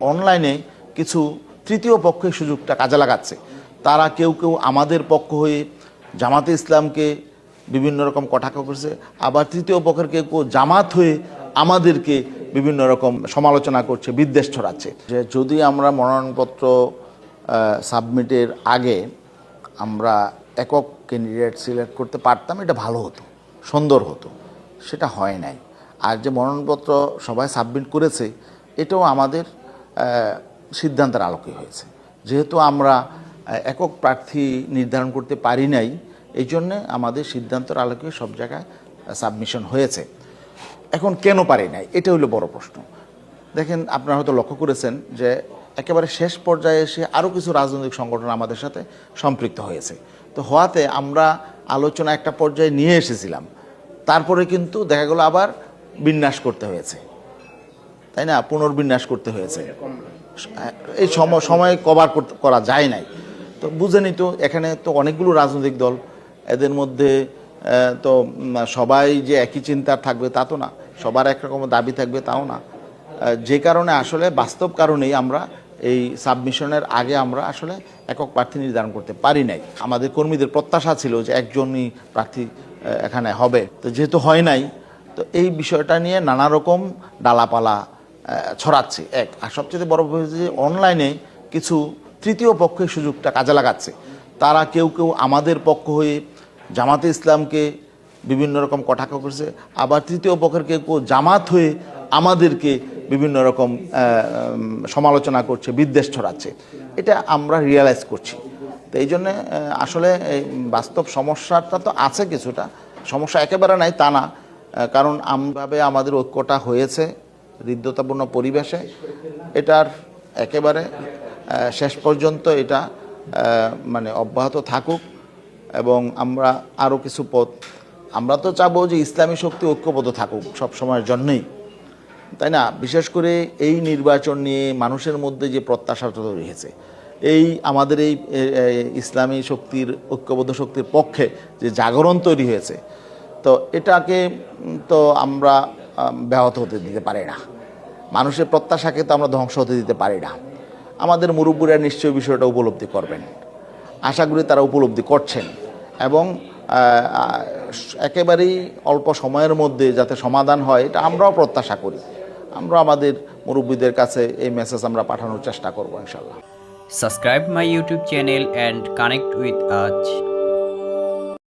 অনলাইনে কিছু তৃতীয় পক্ষের সুযোগটা কাজে লাগাচ্ছে। তারা কেউ কেউ আমাদের পক্ষ হয়ে জামাতে ইসলামকে বিভিন্ন রকম কটাক্ষ করছে, আবার তৃতীয় পক্ষের কেউ কেউ জামাত হয়ে আমাদেরকে বিভিন্ন রকম সমালোচনা করছে, বিদ্বেষ ছড়াচ্ছে। যে যদি আমরা মনোনয়নপত্র সাবমিটের আগে আমরা একক ক্যান্ডিডেট সিলেক্ট করতে পারতাম, এটা ভালো হতো, সুন্দর হতো। সেটা হয় নাই। আর যে মনোনয়নপত্র সবাই সাবমিট করেছে, এটাও আমাদের সিদ্ধান্তের আলোকে হয়েছে। যেহেতু আমরা একক প্রার্থী নির্ধারণ করতে পারি নাই, এই জন্যে আমাদের সিদ্ধান্তের আলোকে সব জায়গায় সাবমিশন হয়েছে। এখন কেন পারি নাই, এটা হলো বড় প্রশ্ন। দেখেন, আপনারা হয়তো লক্ষ্য করেছেন যে একেবারে শেষ পর্যায়ে এসে আরও কিছু রাজনৈতিক সংগঠন আমাদের সাথে সম্পৃক্ত হয়েছে। তো হওয়াতে আমরা আলোচনা একটা পর্যায়ে নিয়ে এসেছিলাম, তারপরে কিন্তু দেখা গেল আবার বিন্যাস করতে হয়েছে, তাই না? পুনর্বিন্যাস করতে হয়েছে। এই সময় কভার করা যায় নাই। তো বুঝেনি তো, এখানে তো অনেকগুলো রাজনৈতিক দল, এদের মধ্যে তো সবাই যে একই চিন্তার থাকবে তা তো না, সবার একরকম দাবি থাকবে তাও না। যে কারণে আসলে বাস্তব কারণেই আমরা এই সাবমিশনের আগে আমরা আসলে একক প্রার্থী নির্ধারণ করতে পারি নাই। আমাদের কর্মীদের প্রত্যাশা ছিল যে একজনই প্রার্থী এখানে হবে, তো যেহেতু হয় নাই, তো এই বিষয়টা নিয়ে নানা রকম ডালাপালা ছড়াচ্ছে। আর সবচেয়ে বড় হয়েছে যে অনলাইনে কিছু তৃতীয় পক্ষের সুযোগটা কাজে লাগাচ্ছে। তারা কেউ কেউ আমাদের পক্ষ হয়ে জামাতে ইসলামকে বিভিন্ন রকম কটাক্ষ করছে, আবার তৃতীয় পক্ষের কেউ কেউ জামাত হয়ে আমাদেরকে বিভিন্ন রকম সমালোচনা করছে, বিদ্বেষ ছড়াচ্ছে। এটা আমরা রিয়েলাইজ করছি। তো এই জন্যে আসলে এই বাস্তব সমস্যাটা তো আছে, কিছুটা সমস্যা একেবারে নাই তা না, কারণ আমভাবে আমাদের ঐক্যটা হয়েছে হৃদ্যতাপূর্ণ পরিবেশে। এটার একেবারে শেষ পর্যন্ত এটা মানে অব্যাহত থাকুক, এবং আমরা আরও কিছু পথ, আমরা তো চাবো যে ইসলামী শক্তি ঐক্যবদ্ধ থাকুক সব সময়ের জন্যই, তাই না? বিশেষ করে এই নির্বাচন নিয়ে মানুষের মধ্যে যে প্রত্যাশাটা তৈরি হয়েছে, এই আমাদের এই ইসলামী শক্তির, ঐক্যবদ্ধ শক্তির পক্ষে যে জাগরণ তৈরি হয়েছে, তো এটাকে তো আমরা ব্যাহত হতে দিতে পারি না। মানুষের প্রত্যাশাকে তো আমরা ধ্বংস হতে দিতে পারি না। আমাদের মুরব্বীরা নিশ্চয়ই বিষয়টা উপলব্ধি করবেন, আশা করি তারা উপলব্ধি করছেন, এবং একেবারেই অল্প সময়ের মধ্যে যাতে সমাধান হয় এটা আমরাও প্রত্যাশা করি। আমরা আমাদের মুরব্বীদের কাছে এই মেসেজ আমরা পাঠানোর চেষ্টা করব ইনশাআল্লাহ। Subscribe my YouTube channel and connect with us